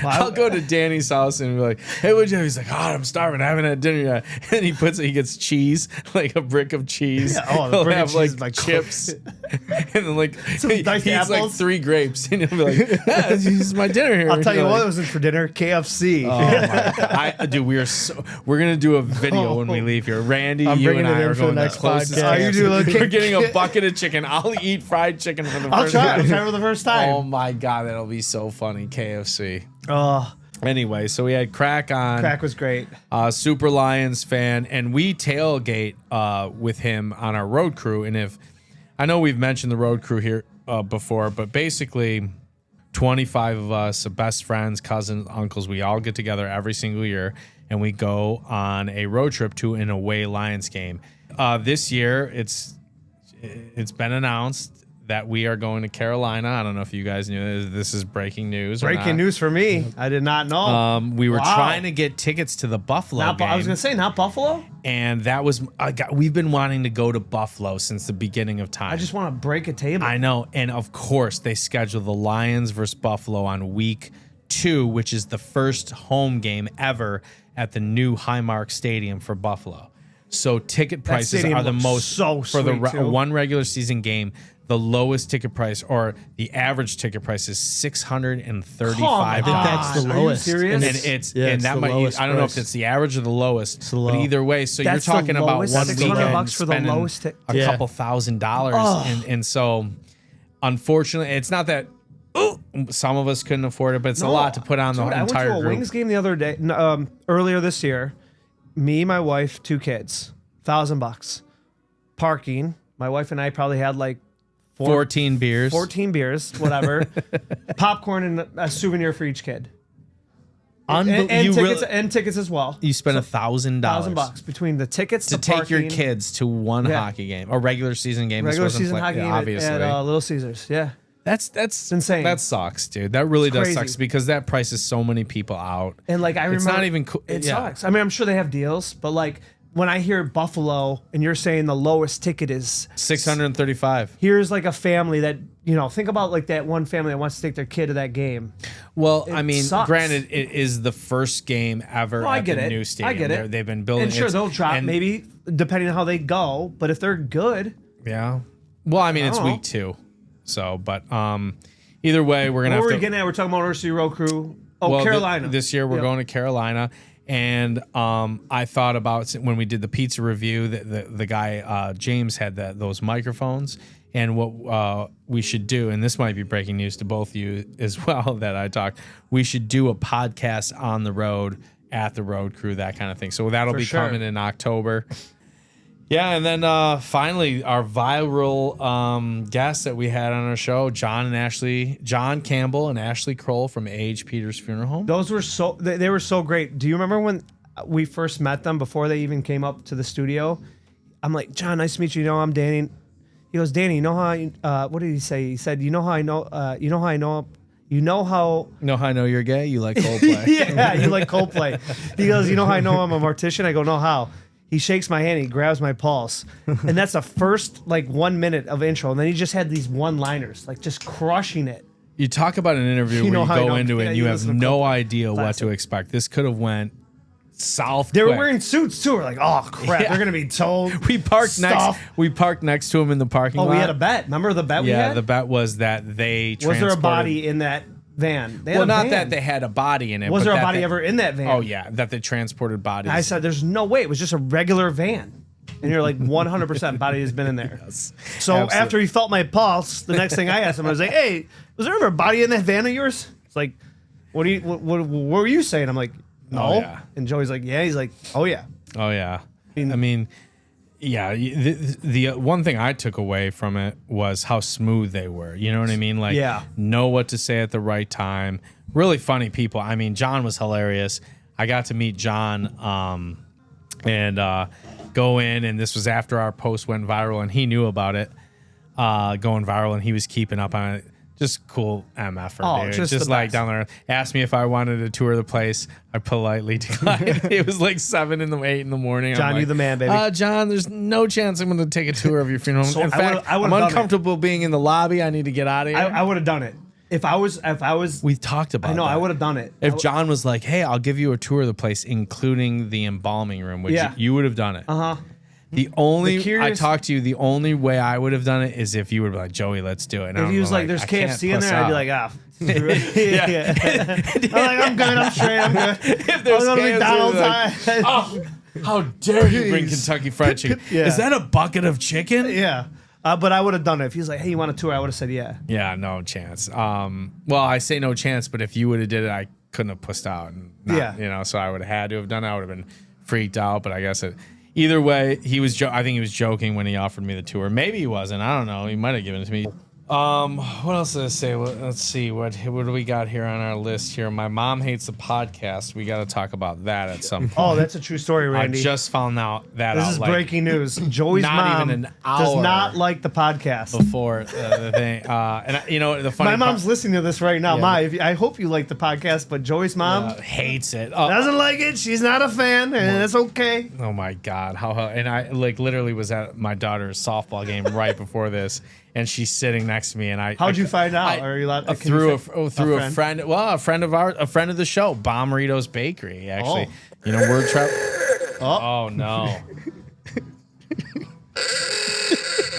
I'll go to Danny's house and be like, "Hey, what'd you have?" He's like, "God, I'm starving. I haven't had dinner yet." And he gets cheese, like a brick of cheese. Yeah, oh, the He'll brick of have cheese like is my chips, and then like Some he diced eats like apples. 3 grapes, and he'll be like, "Yeah, this is my dinner here." I'll tell you You're what like, was in for dinner: KFC. Oh my God. Dude, we're gonna do a video when we leave here. Randy, I'm you bringing and it I in are for the going to next closest podcast. You KFC. do look- We're getting a bucket of chicken. I'll eat fried chicken for the I'll first try. I'll time. try for the first time. Oh my God, that'll be so funny. KFC. Oh, Anyway, so we had Crack on. crack was great. Super Lions fan, and we tailgate with him on our road crew. And if I know we've mentioned the road crew here before, but basically 25 of us, best friends, cousins, uncles, we all get together every single year and we go on a road trip to an away Lions game. This year, it's been announced that we are going to Carolina. I don't know if you guys knew this is breaking news. or Breaking not. news for me. I did not know. We were Wow. trying to get tickets to the Buffalo Not, game. I was gonna say not Buffalo. And that was we've been wanting to go to Buffalo since the beginning of time. I just want to break a table. I know, and of course they scheduled the Lions versus Buffalo on week 2, which is the first home game ever at the new Highmark Stadium for Buffalo. So ticket prices stadium are the looks most so for the sweet, too. one regular season game. The lowest ticket price, or the average ticket price, is $635. I think that's the Are you lowest. serious? And it's Yeah, and it's that the might lowest I don't know if price. it's the average or the lowest, the but low. either way, so That's you're talking the about lowest, one $600 weekend for the spending lowest a Yeah. couple $1,000s, and so unfortunately, it's not that some of us couldn't afford it, but it's a lot to put on the Dude, I entire went to a group. Wings game the other day, earlier this year. Me, my wife, 2 kids, $1,000. Parking. My wife and I probably had like 14 beers. 14 beers, whatever. Popcorn and a souvenir for each kid. And you tickets really- and tickets as well. You spent $1,000 $1,000 between the tickets, to the take your parking, kids to one Yeah. hockey game, a regular season game. This regular wasn't season hockey game obviously. at Little Caesars. Yeah. That's insane. That sucks, dude. That really does crazy. suck because that prices so many people out. And like I remember, it's not even cool. It sucks. I mean, I'm sure they have deals, but like when I hear Buffalo and you're saying the lowest ticket is $635. here's like a family that think about like that one family that wants to take their kid to that game. Well, I mean, sucks. granted, it is the first game ever I at get the it. new stadium. I get it. They've been building. And sure, it's- they'll drop and- maybe depending on how they go, but if they're good, Yeah. Well, I mean, it's don't know. week 2, so but either way, we're gonna what have were we to. getting at? We're talking about University Road Crew. Oh, Well, Carolina. this year we're Yep. going to Carolina, and I thought about when we did the pizza review that the guy James had those microphones, and what we should do, and this might be breaking news to both of you as well that I talked. We should do a podcast on the road at the Road Crew, that kind of thing. So that'll For be sure. coming in October. Yeah, and then finally, our viral guests that we had on our show, John Campbell and Ashley Kroll from A.H. Peters Funeral Home. Those were they were so great. Do you remember when we first met them before they even came up to the studio? I'm like, John, nice to meet you. I'm Danny. He goes, Danny, you know how what did he say? He said, you know how I know how You know how I know you're gay? You like Coldplay. yeah, you like Coldplay. He goes, you know how I know I'm a mortician? I go, no, how? He shakes my hand, he grabs my pulse. And that's the first like 1 minute of intro. And then he just had these one-liners, like just crushing it. You talk about an interview You know where how you I go know- into it yeah, and you you have listen to no Coldplay. idea what Classic. to expect. This could have went south. They were quick. wearing suits too. We're like, oh crap, Yeah. they're gonna be told. We parked stuff. next to him in the parking lot. Oh, we had a bet. Remember the bet we Yeah, had? the bet was that they Was there a transported- body in that van? They had Well, a not van. that they had a body in it. Was but there a that body they- ever in that van? Oh yeah, that they transported bodies. I said, there's no way. It was just a regular van. And you're like, 100% body has been in there. So Absolutely. after he felt my pulse, the next thing I asked him, I was like, hey, was there ever a body in that van of yours? It's like, what were you saying? I'm like, no. Oh, yeah. And Joey's like, yeah. He's like, oh, yeah. Oh yeah. I mean, yeah. The one thing I took away from it was how smooth they were. You know what I mean? Like, Yeah. know what to say at the right time. Really funny people. I mean, John was hilarious. I got to meet John, and go in, and this was after our post went viral, and he knew about it going viral, and he was keeping up on it. Just cool MFer, Oh, dude. just Just the like best. down there. Asked me if I wanted to tour the place. I politely declined. It was like 8 in the morning. I'm John, like, you the man, baby. John, there's no chance I'm going to take a tour of your funeral. So In I fact, would've- I would've I'm done it. uncomfortable being in the lobby. I need to get out of here. I would have done it. If I was, We've talked about I know, that. I would have done it. If John was like, hey, I'll give you a tour of the place, including the embalming room, which Yeah. you would have done it. Uh-huh. The only, The curious- I talked to you, the only way I would have done it is if you would be like, Joey, let's do it. And If I'm he was like, I there's can't KFC in puss there, I'd be out. like, yeah. I'm like, I'm good, I'm straight, I'm good. If there's I'll go to KFC, McDonald's. like, oh, how dare you bring Kentucky Fried Chicken? Yeah. Is that a bucket of chicken? Yeah. But I would have done it. If he was like, hey, you want a tour? I would have said, yeah. Yeah, no chance. Well, I say no chance, but if you would have did it, I couldn't have pussed out. And Yeah. So I would have had to have done it. I would have been freaked out, but I guess either way, he was. I think he was joking when he offered me the tour. Maybe he wasn't. I don't know. He might have given it to me. What else did I say? Let's see. What do we got here on our list here? My mom hates the podcast. We got to talk about that at some point. Oh, that's a true story, Randy. I just found out that This out, is like, breaking news. Joey's not mom even an does hour not like the podcast. before the thing. The funny My mom's part, listening to this right now. Yeah. Ma, I hope you like the podcast, but Joey's mom hates it. doesn't like it. She's not a fan, and that's okay. Oh my God! How and I like literally was at my daughter's softball game right before this, and she's sitting next to me, and How'd you find out? Are you allowed? Can through you say- through a friend. Well, a friend of the show, Bomberito's Bakery. Actually, word trap. Oh no.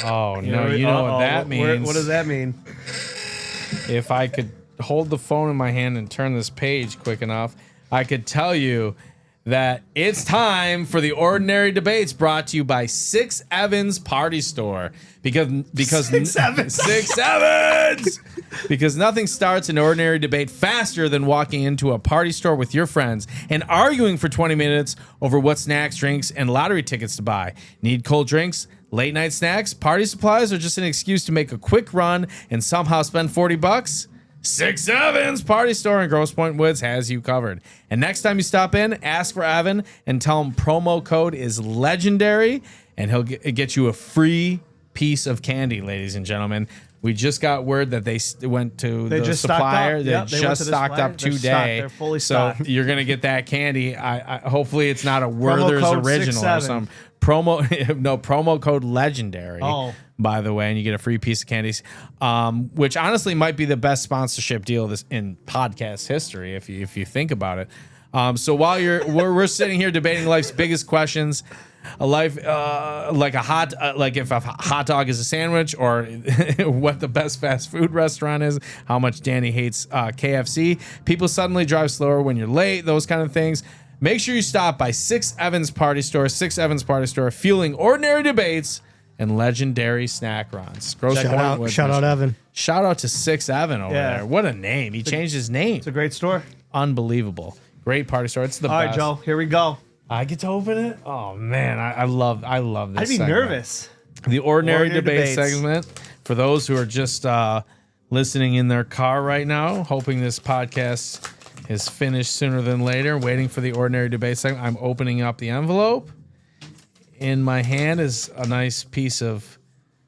Oh no! You know what that means? What does that mean? If I could hold the phone in my hand and turn this page quick enough, I could tell you that it's time for the Ordinary Debates, brought to you by 6 Evans Party Store. Because 6 Evans. 6 Evans! Because nothing starts an ordinary debate faster than walking into a party store with your friends and arguing for 20 minutes over what snacks, drinks, and lottery tickets to buy. Need cold drinks, late night snacks, party supplies, or just an excuse to make a quick run and somehow spend $40? 6 Evans Party Store in Grosse Pointe Woods has you covered. And next time you stop in, ask for Evan and tell him promo code is legendary, and he'll get you a free piece of candy, ladies and gentlemen. We just got word that they went to the just stocked supplier. up. They Yep, they went just to the stocked supplier. up They're stocked. today. They're fully so stocked. you're gonna get that candy. I hopefully it's not a Werther's code original or 67. some promo. No, promo code legendary. Oh. By the way, and you get a free piece of candies, which honestly might be the best sponsorship deal in podcast history if you think about it. So while we're sitting here debating life's biggest questions, a life like if a hot dog is a sandwich, or what the best fast food restaurant is, how much Danny hates KFC, people suddenly drive slower when you're late, those kind of things. Make sure you stop by 6 Evans Party Store, fueling ordinary debates and legendary snack runs. Shout out Evan. Shout out to 6 Evan over there. What a name. He changed his name. It's a great store. Unbelievable. Great party store. It's the All best. right, Joe. Here we go. I get to open it? Oh man, I love this. I'd be segment. nervous. The ordinary debate debates. segment. For those who are just listening in their car right now, hoping this podcast is finished sooner than later, waiting for the ordinary debate segment, I'm opening up the envelope. In my hand is a nice piece of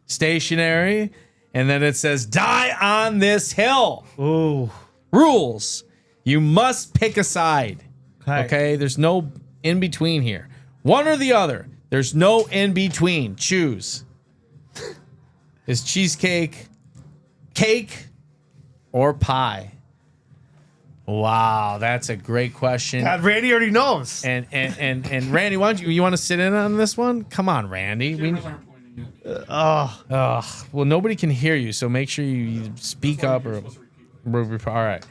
stationery, and then it says, "Die on this hill." Ooh. Rules. You must pick a side. Okay. Okay? There's no in between here. One or the other. There's no in between. Choose. Is cheesecake cake or pie? Wow, that's a great question. God, Randy already knows. And Randy, why don't you want to sit in on this one? Come on, Randy. Cameras aren't pointing yet. Well, nobody can hear you, so make sure you speak up or. Supposed to repeat. All right.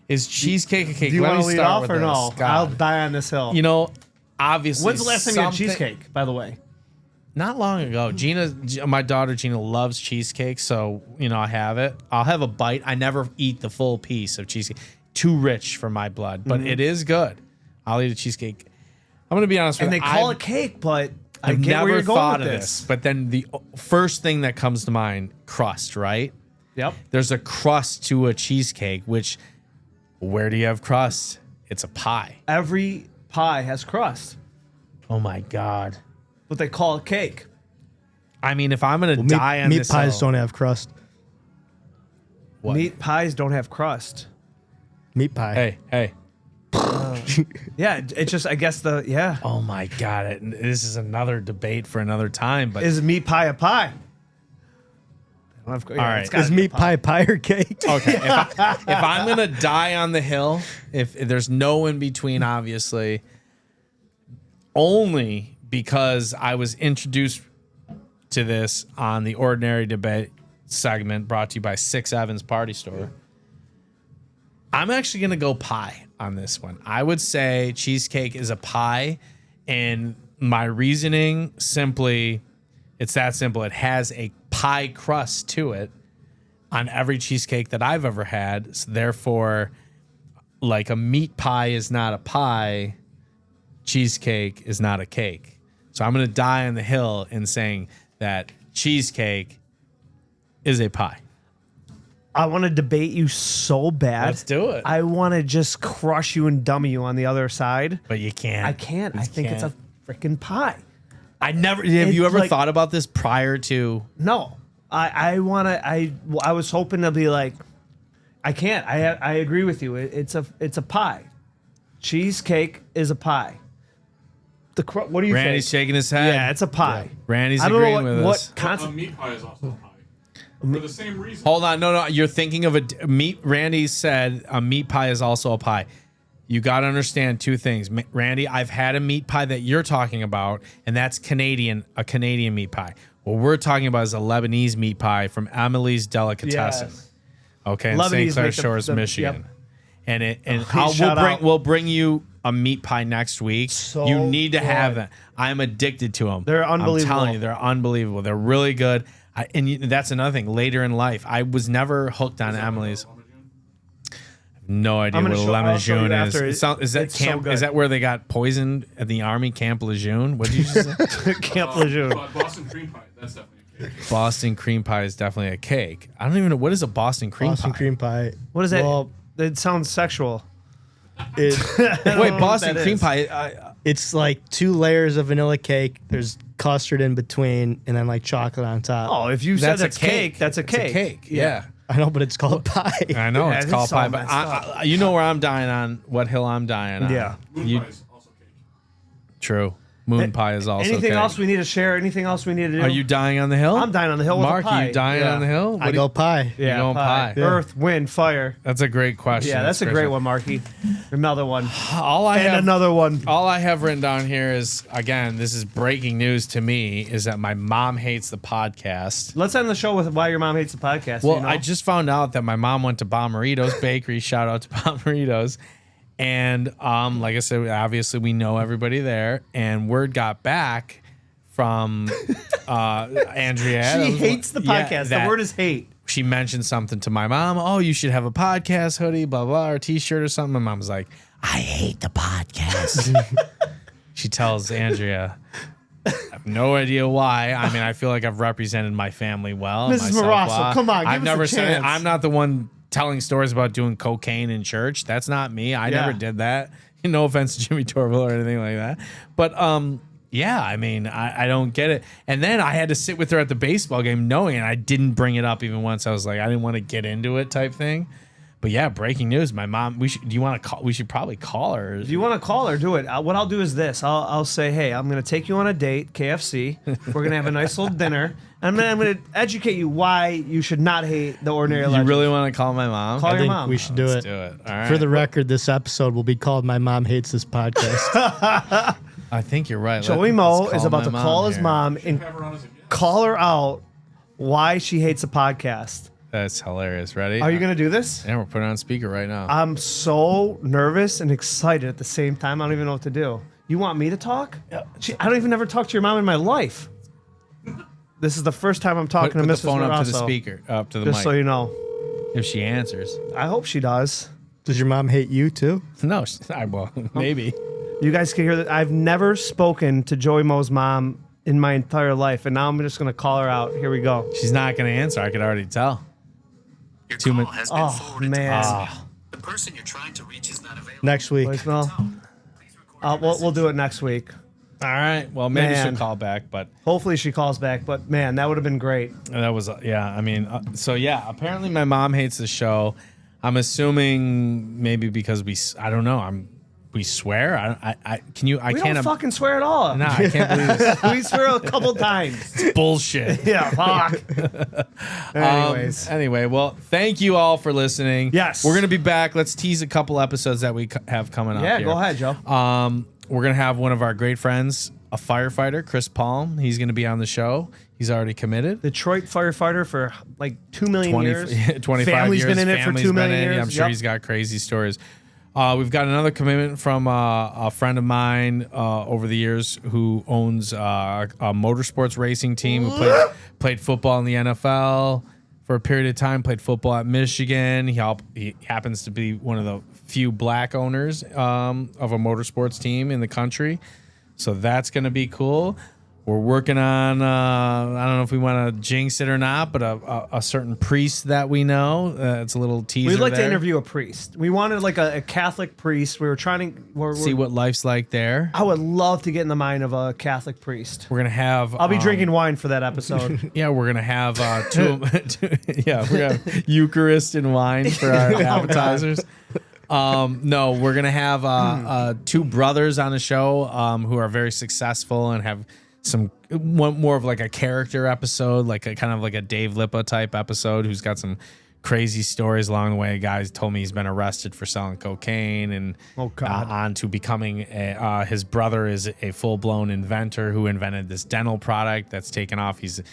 Is cheesecake a cake? Do you Let want me to lead start off with or this. no? God. I'll die on this hill. You know, obviously. When's the last time you had something- cheesecake, by the way? Not long ago. My daughter Gina loves cheesecake, so I have it. I'll have a bite. I never eat the full piece of cheesecake. Too rich for my blood, but it is good. I'll eat a cheesecake. I'm gonna be honest with And you. they call it cake, but I I've get where never you're going thought with of this. But then the first thing that comes to mind, crust, right? Yep. There's a crust to a cheesecake, which where do you have crust? It's a pie. Every pie has crust, Oh my God. but they call it cake. I mean, if I'm gonna die on meat this pies hill, don't have crust. what? Meat pies don't have crust. Meat pie. Hey. Yeah, it's just, I guess Oh my God. This is another debate for another time, but Is meat pie a pie? All right. Is meat pie or cake? okay. If I'm gonna die on the hill, if there's no in between, obviously, only because I was introduced to this on the Ordinary Debate segment brought to you by 6 Evans Party Store. I'm actually gonna go pie on this one. I would say cheesecake is a pie, and my reasoning simply, it's that simple. It has a pie crust to it on every cheesecake that I've ever had. So therefore, like a meat pie is not a pie, cheesecake is not a cake. So I'm going to die on the hill in saying that cheesecake is a pie. I want to debate you so bad. Let's do it. I want to just crush you and dummy you on the other side. But you can't. I can't. I think it's a freaking pie. I never. Have you ever like- thought about this prior to? No, I want to. I was hoping to be like, I can't. I agree with you. It's a pie. Cheesecake is a pie. What do you Randy's think? shaking his head. Yeah, it's a pie. Randy's I don't agreeing know with what us. A concept. meat pie is also a pie. For the same reason. Hold on, no, you're thinking of a meat. Randy said a meat pie is also a pie. You got to understand two things, Randy. I've had a meat pie that you're talking about, and that's a Canadian meat pie. What we're talking about is a Lebanese meat pie from Emily's Delicatessen. Yes. Okay, in Lebanese St. Clair make the- Shores, the- Michigan. yep. And shout out. we'll bring you a meat pie next week. So you need to have good. it. I'm addicted to them. They're unbelievable. I'm telling you, they're unbelievable. They're really good. That's another thing. Later in life, I was never hooked on Emily's. No idea I'm what gonna a show- I'll show you Lejeune is. after. Is that It's so camp? good. Is that where they got poisoned at the army, Camp Lejeune? What did you just say? Camp Lejeune. But Boston cream pie, that's definitely a cake. Boston cream pie is definitely a cake. I don't even know what is a Boston cream Boston pie. cream pie. What is that? Well, It sounds sexual. it, Wait, Boston that cream is. pie. it's like 2 layers of vanilla cake. There's custard in between and then like chocolate on top. Oh, if you said that's cake, that's a cake. It's a cake. Yeah. I know, but it's called pie. I know Yeah, it's it's called pie, all but messed you know where I'm dying on, what hill I'm dying on. Yeah. Moon You- pie is also cake. True. Moon pie is also Anything cake. else we need to share? Anything else we need to do? Are you dying on the hill? I'm dying on the hill with a Mark, pie. you dying Yeah. on the hill? What I do go you- pie. You're going pie. Yeah. Earth, wind, fire. That's a great question. Yeah, that's a great one, Marky. Another one. All I And have, another one. all I have written down here is, again, this is breaking news to me, is that my mom hates the podcast. Let's end the show with why your mom hates the podcast. Well, you know? I just found out that my mom went to Bomarito's Bakery. Shout out to Bomarito's. And like I said, obviously we know everybody there. And word got back from Andrea. she Adams, hates the yeah, podcast. The that word is hate. she mentioned something to my mom. Oh, you should have a podcast hoodie, blah, blah, or a t-shirt or something. My mom was like, I hate the podcast. She tells Andrea, I have no idea why. I mean, I feel like I've represented my family well. Mrs. myself Marasso, well. come on, give I've us never a said it. chance. I'm not the one telling stories about doing cocaine in church. That's not me. I Yeah. never did that. No offense to Jimmy Torville or anything like that. But yeah, I mean, I don't get it. And then I had to sit with her at the baseball game knowing, and I didn't bring it up even once. I was like, I didn't want to get into it type thing. But yeah, breaking news. My mom, do you want to call? We should probably call her. If you want to call her, do it. What I'll do is this. I'll say, hey, I'm going to take you on a date, KFC. We're going to have a nice little dinner. And then I'm going to educate you why you should not hate the ordinary You legends. really want to call my mom? Call I your think mom. we should do Let's it. do it. All right. For the record, this episode will be called "My Mom Hates This Podcast." I think you're right. Joey Let's Mo call is about my to call his here. mom and Have her on as a guest. call her out why she hates a podcast. That's hilarious. Ready? Are you going to do this? Yeah, we're putting it on speaker right now. I'm so nervous and excited at the same time. I don't even know what to do. You want me to talk? I don't even ever talk to your mom in my life. This is the first time I'm talking Put to the Mrs. phone up to the Marasso, speaker, up to the just mic. so you know. If she answers, I hope she does. Does your mom hate you too? no, well, maybe. You guys can hear that. I've never spoken to Joey Mo's mom in my entire life, and now I'm just going to call her out. Here we go. She's not going to answer. I could already tell. Your Two call min- has been Oh, forwarded man. to voicemail. The person you're trying to reach is not available. Next week. Voicemail. Please record your We'll do it next week. All right. Well, maybe Man. she'll call back, but Hopefully she calls back, but man, that would have been great. that was yeah. I mean, so yeah. Apparently, my mom hates the show. I'm assuming maybe because I don't know. We swear. I can you. I We can't. don't fucking swear at all. No, I can't believe this. We swear a couple times. Bullshit. Yeah, fuck. Anyways. Anyway, well, thank you all for listening. Yes. We're gonna be back. Let's tease a couple episodes that we have coming up. Yeah, here. go ahead, Joe. We're gonna have one of our great friends, a firefighter, Chris Palm. He's gonna be on the show. He's already committed. Detroit firefighter for like 2 million years. 25 Family's years. been in it for Family's 2 been million in it. years. I'm sure Yep. he's got crazy stories. We've got another commitment from a friend of mine over the years who owns a motorsports racing team who played football in the NFL for a period of time, played football at Michigan. He happens to be one of the few black owners of a motorsports team in the country. So that's going to be cool. We're working on, I don't know if we want to jinx it or not, but a certain priest that we know. It's a little teaser. We'd like to there. interview a priest. We wanted like a Catholic priest. We were trying to See what life's like there. I would love to get in the mind of a Catholic priest. We're gonna have. I'll be drinking wine for that episode. Yeah, we're gonna have yeah, we're gonna have Eucharist and wine for our appetizers. No, we're gonna have two brothers on the show who are very successful and have one more of like a character episode, like a kind of like a Dave Lippa type episode, who's got some crazy stories along the way. Guys told me he's been arrested for selling cocaine and Oh, God. on to becoming his brother is a full-blown inventor who invented this dental product that's taken off. He's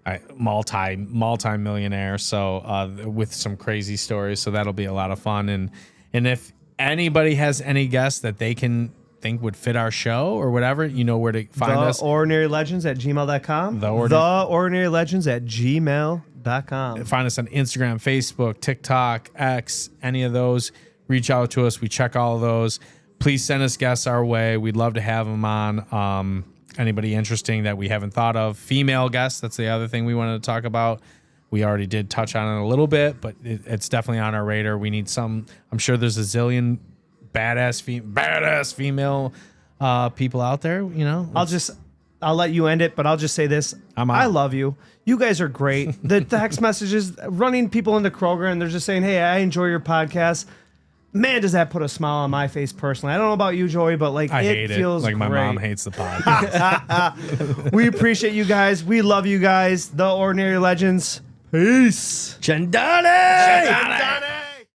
a multi-millionaire, so with some crazy stories. So that'll be a lot of fun. And if anybody has any guests that they can think would fit our show or whatever, you know where to find us. TheOrdinaryLegends@gmail.com. TheOrdinaryLegends@gmail.com. Find us on Instagram, Facebook, TikTok, X, any of those. Reach out to us. We check all of those. Please send us guests our way. We'd love to have them on. Anybody interesting that we haven't thought of. Female guests, that's the other thing we wanted to talk about. We already did touch on it a little bit, but it's definitely on our radar. We need some. I'm sure there's a zillion badass female people out there. You know, I'll just I'll let you end it, but I'll just say this. I'm out. I love you. You guys are great. The text messages, running people into Kroger, and they're just saying, hey, I enjoy your podcast. Man, does that put a smile on my face personally. I don't know about you, Joey, but like I it hate it. feels Like my great. mom hates the podcast. We appreciate you guys. We love you guys. The Ordinary Legends. Peace. Chandani!